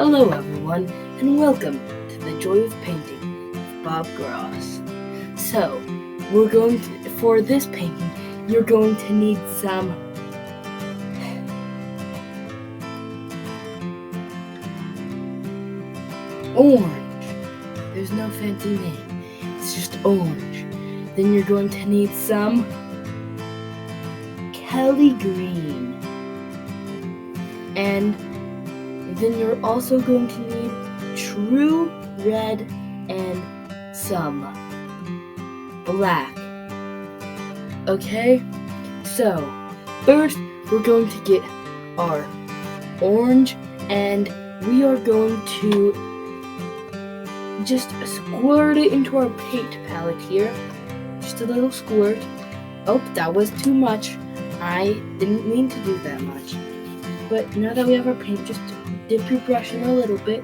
Hello everyone, and welcome to the Joy of Painting with Grob Gross. So, for this painting, you're going to need some orange. There's no fancy name, it's just orange. Then you're going to need some Kelly green. And then you're also going to need true red and some black. Okay? So, first we're going to get our orange and we are going to just squirt it into our paint palette here. Just a little squirt. Oh, that was too much. I didn't mean to do that much. But now that we have our paint, just dip your brush in a little bit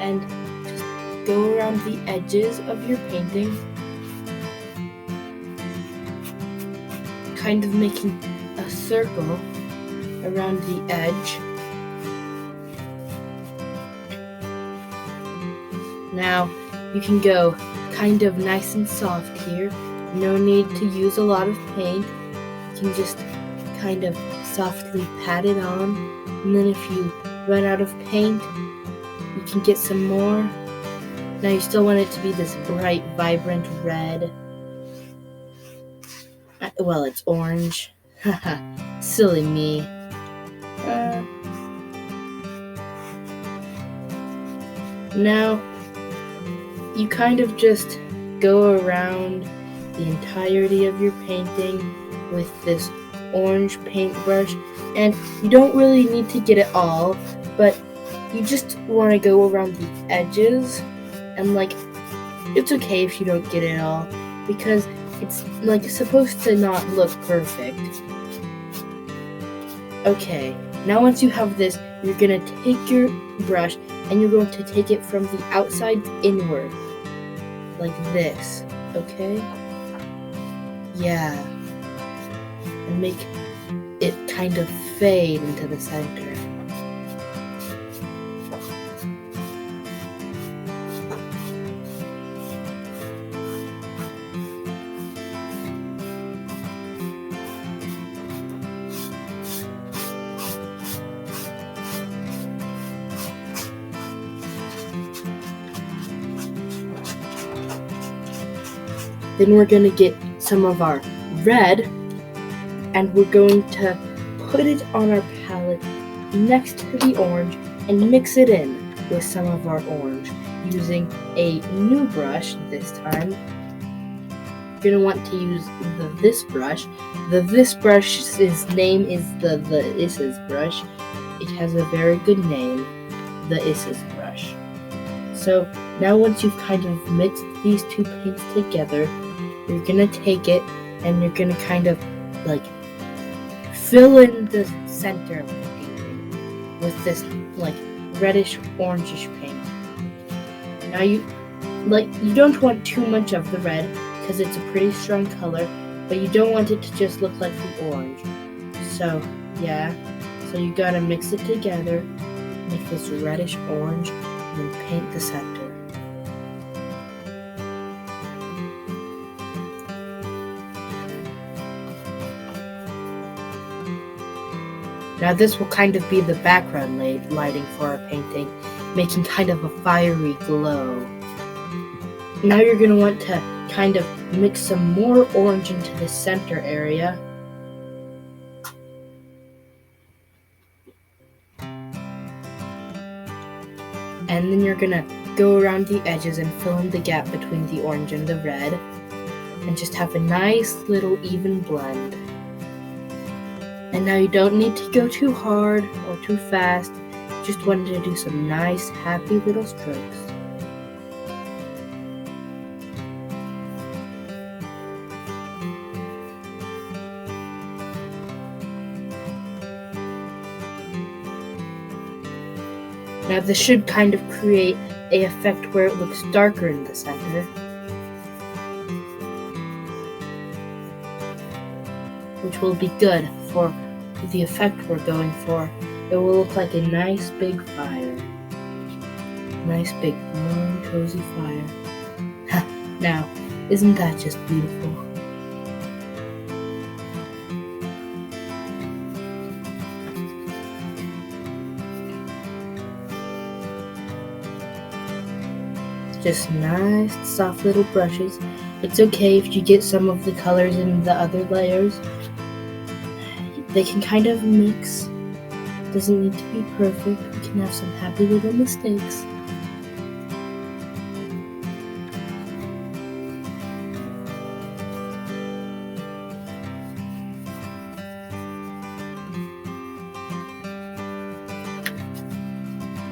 and just go around the edges of your painting, kind of making a circle around the edge. Now you can go kind of nice and soft here. No need to use a lot of paint. You can just kind of softly pat it on, and then if you run out of paint, you can get some more. Now you still want it to be this bright, vibrant red. Well, it's orange. Haha, silly me. Now you kind of just go around the entirety of your painting with this orange paintbrush, and you don't really need to get it all, but you just want to go around the edges, and it's okay if you don't get it all, because it's supposed to not look perfect. Okay, now once you have this, you're gonna take your brush and you're going to take it from the outside inward, like this, okay? Yeah. And make it kind of fade into the center. Then we're going to get some of our red, and we're going to put it on our palette next to the orange and mix it in with some of our orange using a new brush this time. You're going to want to use this brush. This brush's name is the Issa's brush. It has a very good name, the Issa's brush. So now once you've kind of mixed these two paints together, you're going to take it and you're going to kind of fill in the center of the painting with this reddish orangish paint. Now you don't want too much of the red because it's a pretty strong color, but you don't want it to just look like the orange. So yeah, so you gotta mix it together, make this reddish orange, and then paint the center. Now this will kind of be the background lighting for our painting, making kind of a fiery glow. Now you're going to want to kind of mix some more orange into the center area. And then you're going to go around the edges and fill in the gap between the orange and the red, and just have a nice little even blend. And now you don't need to go too hard or too fast, just wanted to do some nice, happy little strokes. Now this should kind of create an effect where it looks darker in the center. Which will be good for the effect we're going for. it will look like a nice big fire. Nice big warm cozy fire. Now, isn't that just beautiful? Just nice soft little brushes. It's okay if you get some of the colors in the other layers. They can kind of mix. Doesn't need to be perfect. We can have some happy little mistakes.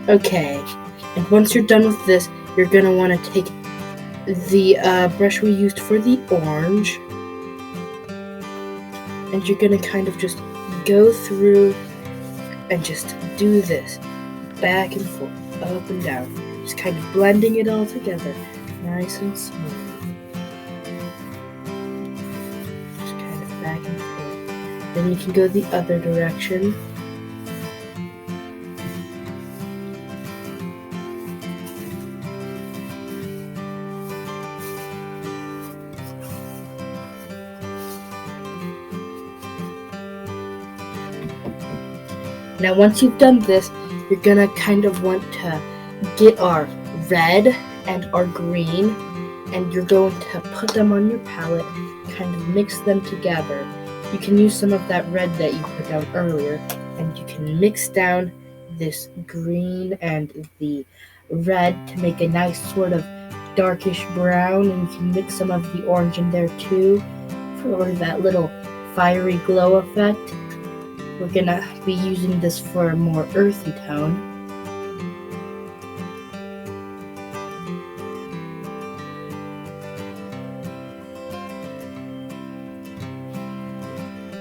Okay, and once you're done with this, you're gonna want to take the brush we used for the orange, and you're gonna kind of just go through and just do this back and forth, up and down, just kind of blending it all together, nice and smooth. Just kind of back and forth. Then you can go the other direction. Now once you've done this, you're gonna kind of want to get our red and our green, and you're going to put them on your palette, kind of mix them together. You can use some of that red that you put down earlier, and you can mix down this green and the red to make a nice sort of darkish brown, and you can mix some of the orange in there too for that little fiery glow effect. We're gonna be using this for a more earthy tone.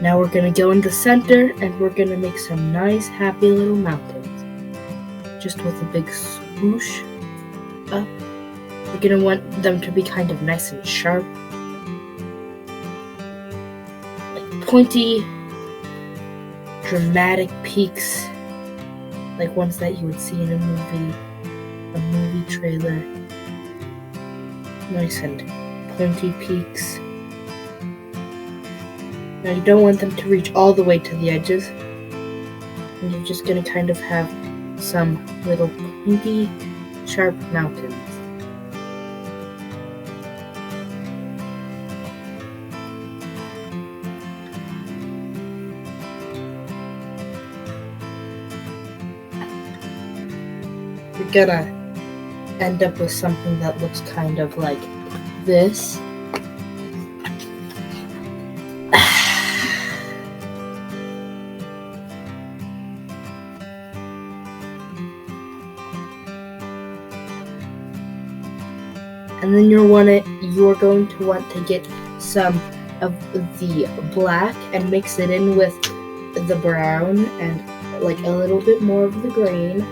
Now we're gonna go in the center and we're gonna make some nice happy little mountains. Just with a big swoosh up. We're gonna want them to be kind of nice and sharp. Like pointy, dramatic peaks, like ones that you would see in a movie trailer. Nice and pointy peaks. Now you don't want them to reach all the way to the edges, and you're just going to kind of have some little pointy, sharp mountains. You're gonna end up with something that looks kind of like this. And then you're going to want to get some of the black and mix it in with the brown and like a little bit more of the green.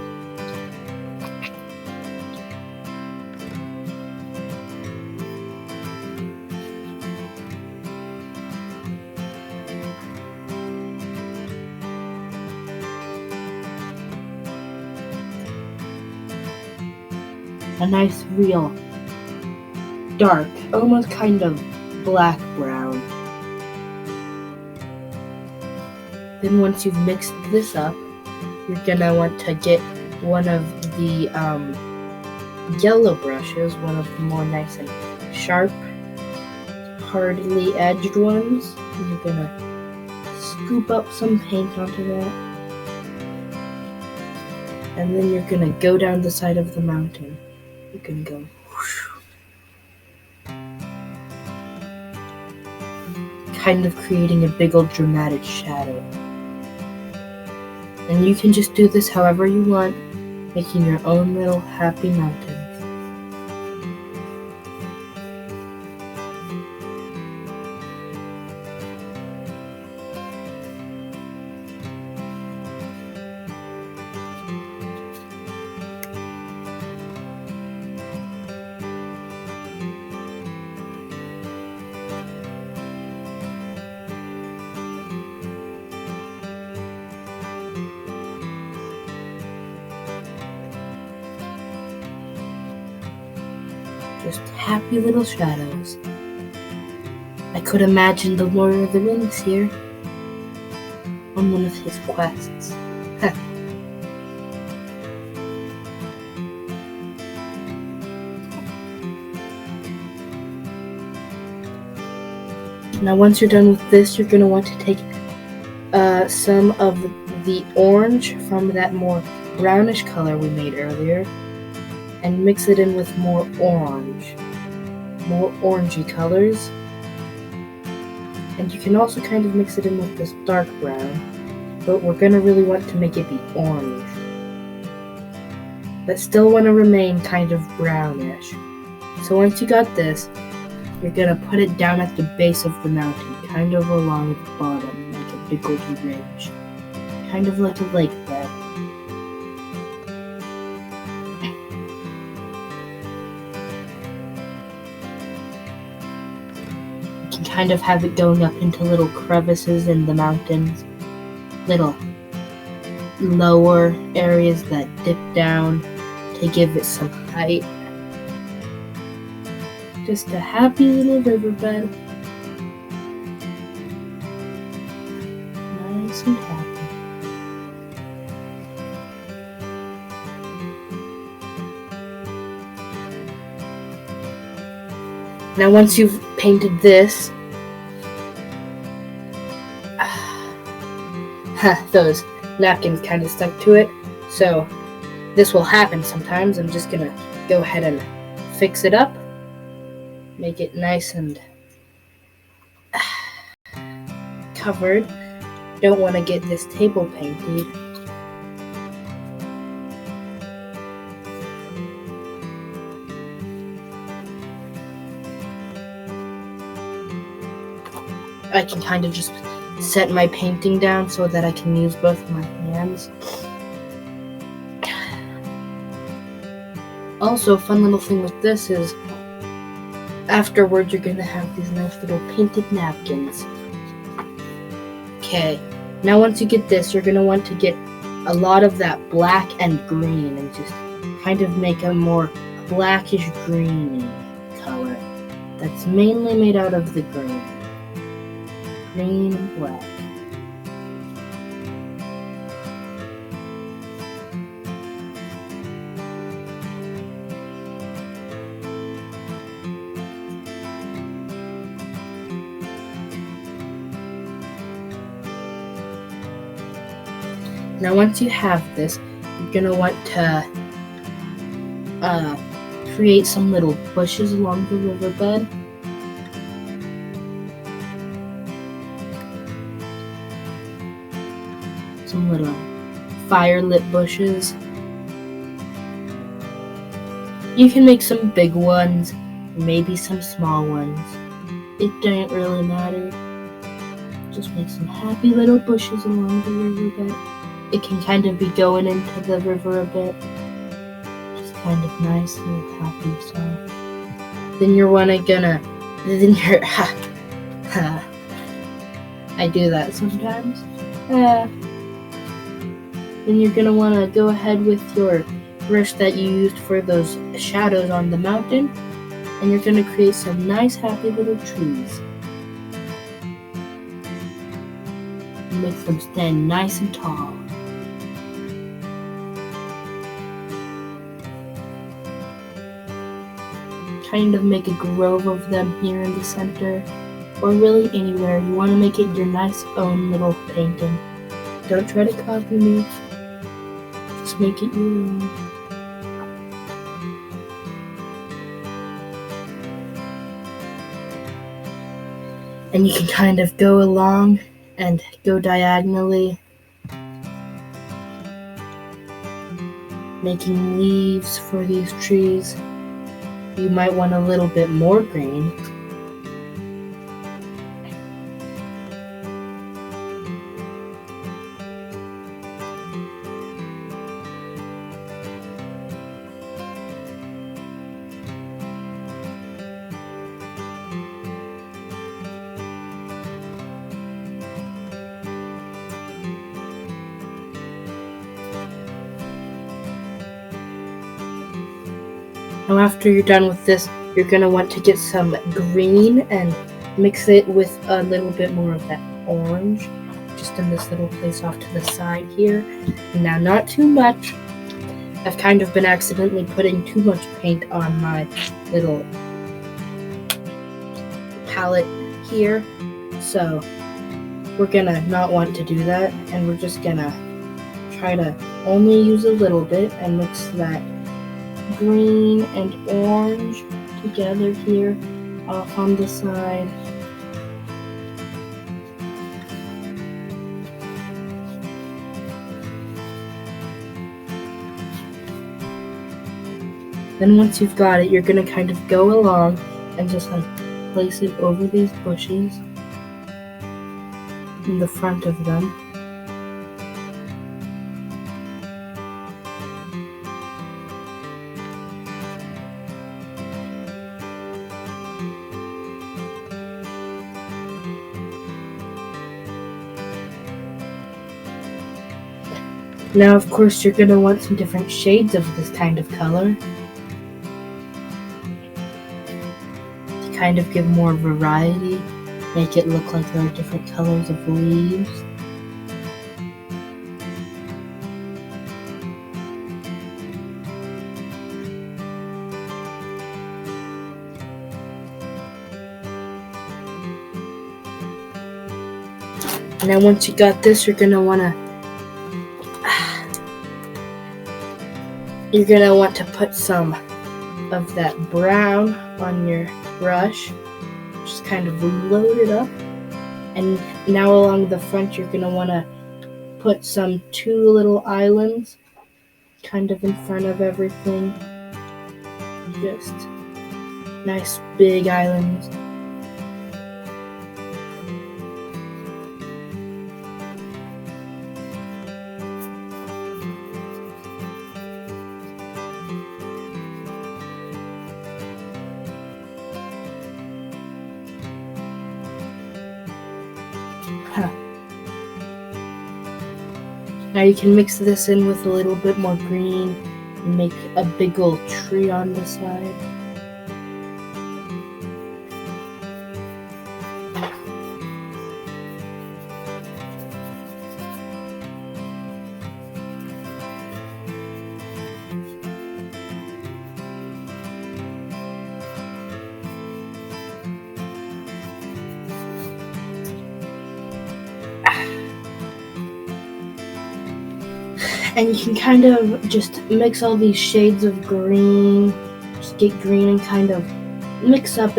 A nice real dark, almost kind of black brown. Then once you've mixed this up, you're gonna want to get one of the yellow brushes, one of the more nice and sharp, hardly edged ones. And you're gonna scoop up some paint onto that. And then you're gonna go down the side of the mountain. You're gonna go whoosh, kind of creating a big old dramatic shadow. And you can just do this however you want, making your own little happy mountains. happy little shadows. I could imagine the Lord of the Rings here on one of his quests. Now once you're done with this, you're going to want to take some of the orange from that more brownish color we made earlier and mix it in with more orangey colors. And you can also kind of mix it in with this dark brown, but we're going to really want to make it be orange, but still want to remain kind of brownish. So once you got this, you're going to put it down at the base of the mountain, kind of along the bottom, like a big golden ridge, kind of like a lake bed. You can kind of have it going up into little crevices in the mountains, little lower areas that dip down to give it some height. Just a happy little riverbed. Nice and happy. Now once you've painted this, those napkins kind of stuck to it, so this will happen sometimes. I'm just gonna go ahead and fix it up. Make it nice and covered. Don't want to get this table painted. I can kind of just set my painting down so that I can use both my hands. Also, a fun little thing with this is afterwards you're going to have these nice little painted napkins. Okay, now once you get this, you're going to want to get a lot of that black and green and just kind of make a more blackish green color that's mainly made out of the green and black. Now once you have this, you're going to want to create some little bushes along the riverbed. Some little fire-lit bushes. You can make some big ones, maybe some small ones. It doesn't really matter. Just make some happy little bushes along the riverbed. It can kind of be going into the river a bit. Just kind of nice and happy stuff. Then I do that sometimes. Then you're gonna want to go ahead with your brush that you used for those shadows on the mountain, and you're gonna create some nice happy little trees. Make them stand nice and tall. Kind of make a grove of them here in the center, or really anywhere. You want to make it your nice own little painting. Don't try to copy me. Just make it your own. And you can kind of go along and go diagonally, making leaves for these trees. You might want a little bit more green. Now after you're done with this, you're going to want to get some green and mix it with a little bit more of that orange, just in this little place off to the side here. Now, not too much. I've kind of been accidentally putting too much paint on my little palette here, so we're gonna not want to do that, and we're just gonna try to only use a little bit and mix that green and orange together here off on the side. Then once you've got it, you're gonna kind of go along and just like place it over these bushes in the front of them. Now, of course, you're gonna want some different shades of this kind of color to kind of give more variety, make it look like there are different colors of leaves. Now, once you got this, you're gonna want to put some of that brown on your brush. Just kind of load it up. And now along the front, you're gonna want to put some 2 little islands kind of in front of everything. Just nice big islands. Now you can mix this in with a little bit more green and make a big old tree on the side. And you can kind of just mix all these shades of green, just get green and kind of mix it up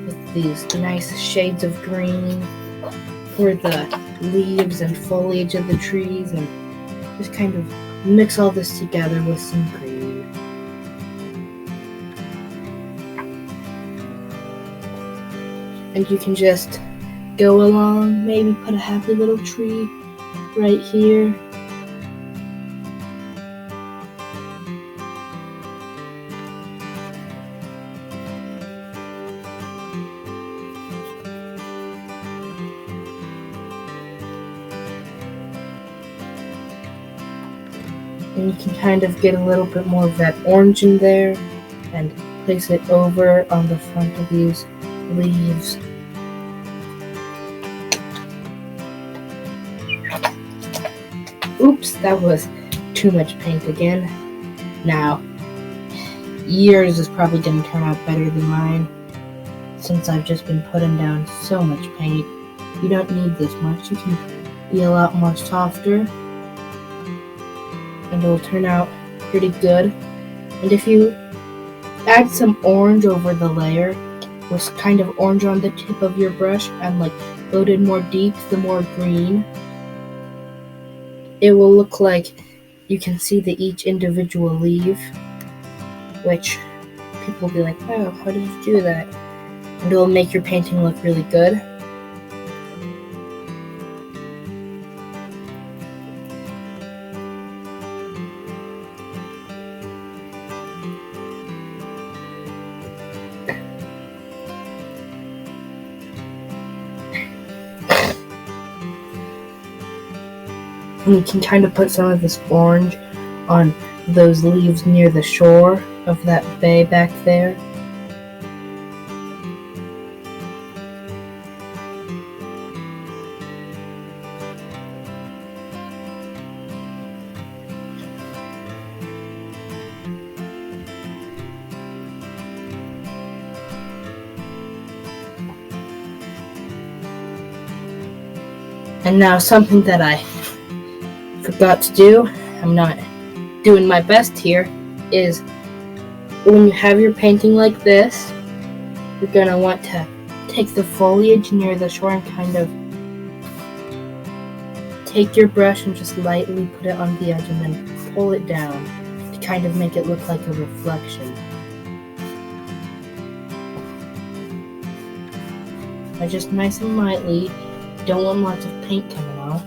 with these nice shades of green for the leaves and foliage of the trees, and just kind of mix all this together with some green. And you can just go along, maybe put a happy little tree right here. And you can kind of get a little bit more of that orange in there and place it over on the front of these leaves. Oops, that was too much paint again. Now, yours is probably going to turn out better than mine, since I've just been putting down so much paint. You don't need this much. You can be a lot more softer, and it'll turn out pretty good. And if you add some orange over the layer, with kind of orange on the tip of your brush, and like loaded more deep, the more green, it will look like you can see each individual leaf, which people will be like, oh, how did you do that? And it will make your painting look really good. And you can kind of put some of this orange on those leaves near the shore of that bay back there. And now something that I forgot to do, I'm not doing my best here, is when you have your painting like this, you're going to want to take the foliage near the shore and kind of take your brush and just lightly put it on the edge and then pull it down to kind of make it look like a reflection. But just nice and lightly, don't want lots of paint coming off.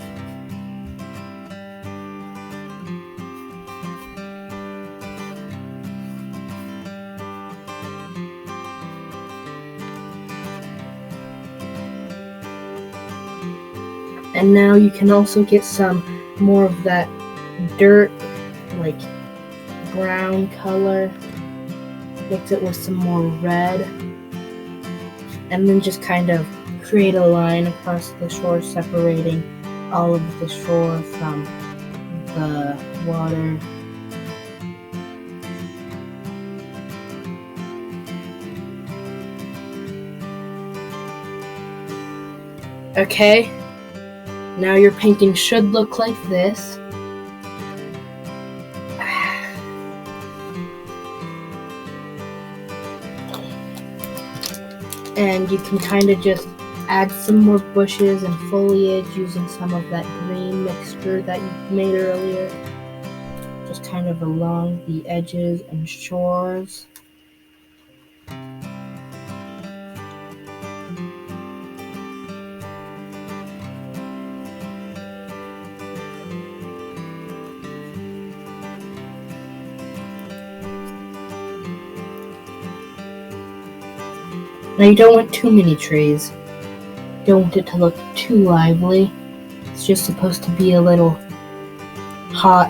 And now you can also get some more of that dirt, like brown color, mix it with some more red, and then just kind of create a line across the shore separating all of the shore from the water. Okay, now your painting should look like this. And you can kind of just add some more bushes and foliage using some of that green mixture that you made earlier, just kind of along the edges and shores. Now you don't want too many trees. You don't want it to look too lively. It's just supposed to be a little hot,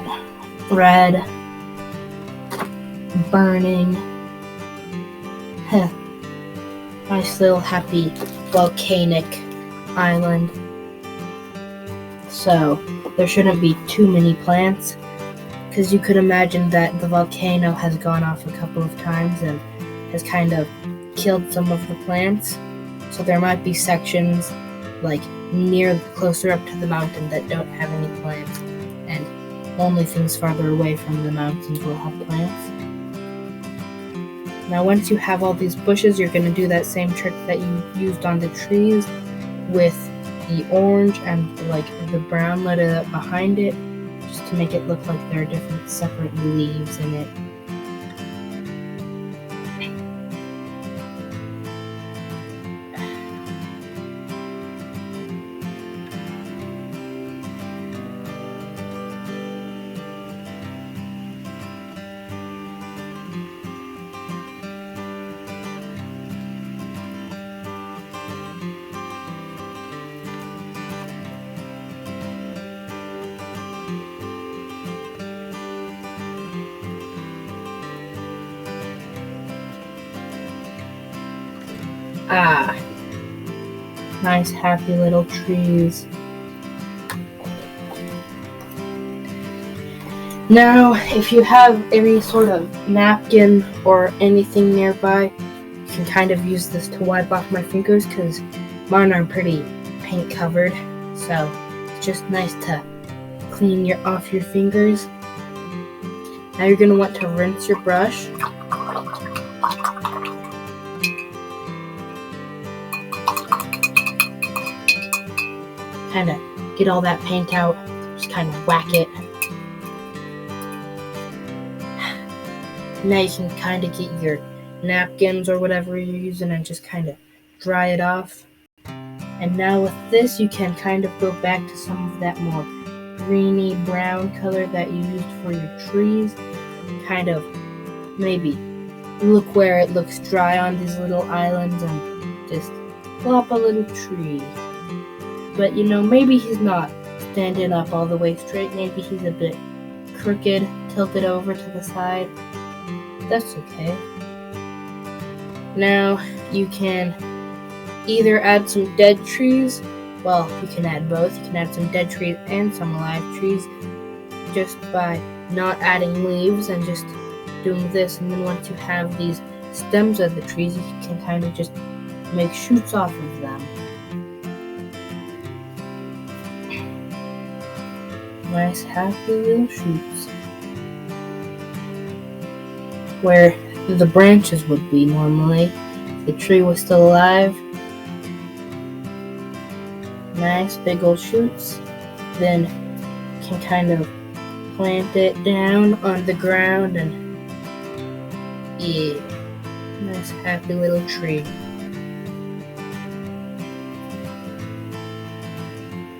red, burning, nice little happy volcanic island. So there shouldn't be too many plants, because you could imagine that the volcano has gone off a couple of times and has kind of killed some of the plants. So there might be sections like closer up to the mountain that don't have any plants, and only things farther away from the mountains will have plants. Now once you have all these bushes, you're going to do that same trick that you used on the trees with the orange and like the brown letter behind it, just to make it look like there are different separate leaves in it. Nice happy little trees. Now, if you have any sort of napkin or anything nearby, you can kind of use this to wipe off my fingers, because mine are pretty paint covered, so it's just nice to clean off your fingers. Now you're going to want to rinse your brush. Kind of get all that paint out, just kind of whack it. Now you can kind of get your napkins or whatever you're using and just kind of dry it off. And now with this, you can kind of go back to some of that more greeny brown color that you used for your trees. Kind of maybe look where it looks dry on these little islands and just plop a little tree. But maybe he's not standing up all the way straight. Maybe he's a bit crooked tilted over to the side. That's okay. Now you can either add some dead trees. Well, you can add both. You can add some dead trees and some alive trees just by not adding leaves and just doing this. And then once you have these stems of the trees, you can kind of just make shoots off of them. Nice happy little shoots where the branches would be normally if the tree was still alive. Nice big old shoots. Then you can kind of plant it down on the ground, and yeah, nice happy little tree.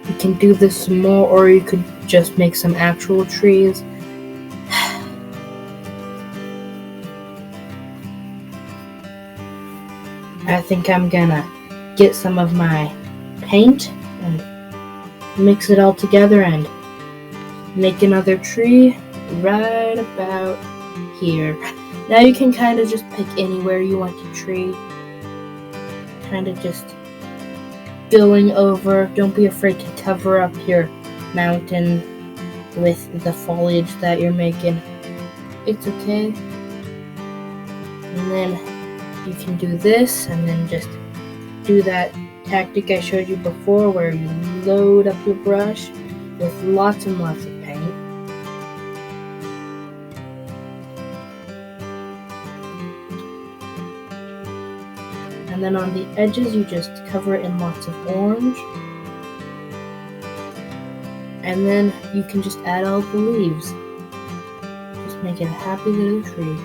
You can do this some more, or you could just make some actual trees. I think I'm gonna get some of my paint and mix it all together and make another tree right about here. Now you can kind of just pick anywhere you want a tree. Kind of just going over. Don't be afraid to cover up your mountain with the foliage that you're making. It's okay. And then you can do this and then just do that tactic I showed you before where you load up your brush with lots and lots of paint. And then on the edges you just cover it in lots of orange. And then you can just add all the leaves. Just make it a happy little tree.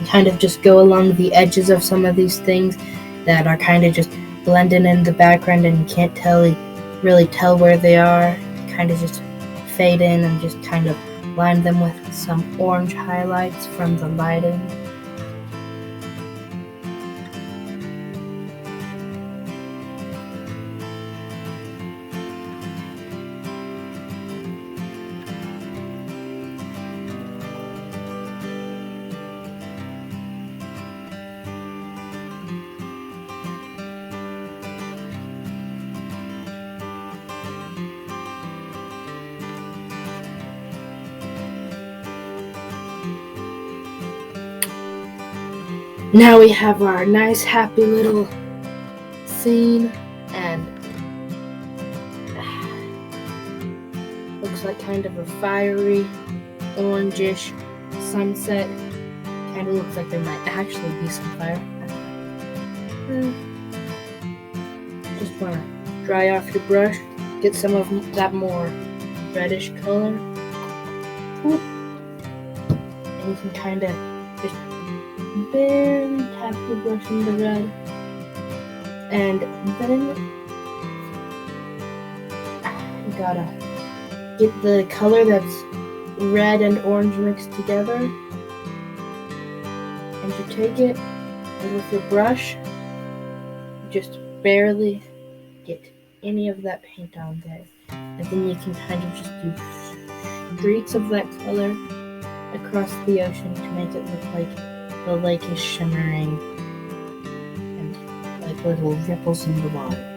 Kind of just go along the edges of some of these things that are kind of just blending in the background and you can't really tell where they are. Kind of just fade in and just kind of line them with some orange highlights from the lighting. Now we have our nice happy little scene, and looks like kind of a fiery orangish sunset. Kind of looks like there might actually be some fire. Just want to dry off your brush, get some of that more reddish color, and you can kind of just barely tap the brush in the red, and then you gotta get the color that's red and orange mixed together, and you take it, and with your brush you just barely get any of that paint on there, and then you can kind of just do streaks of that color across the ocean to make it look like the lake is shimmering and like little ripples in the water.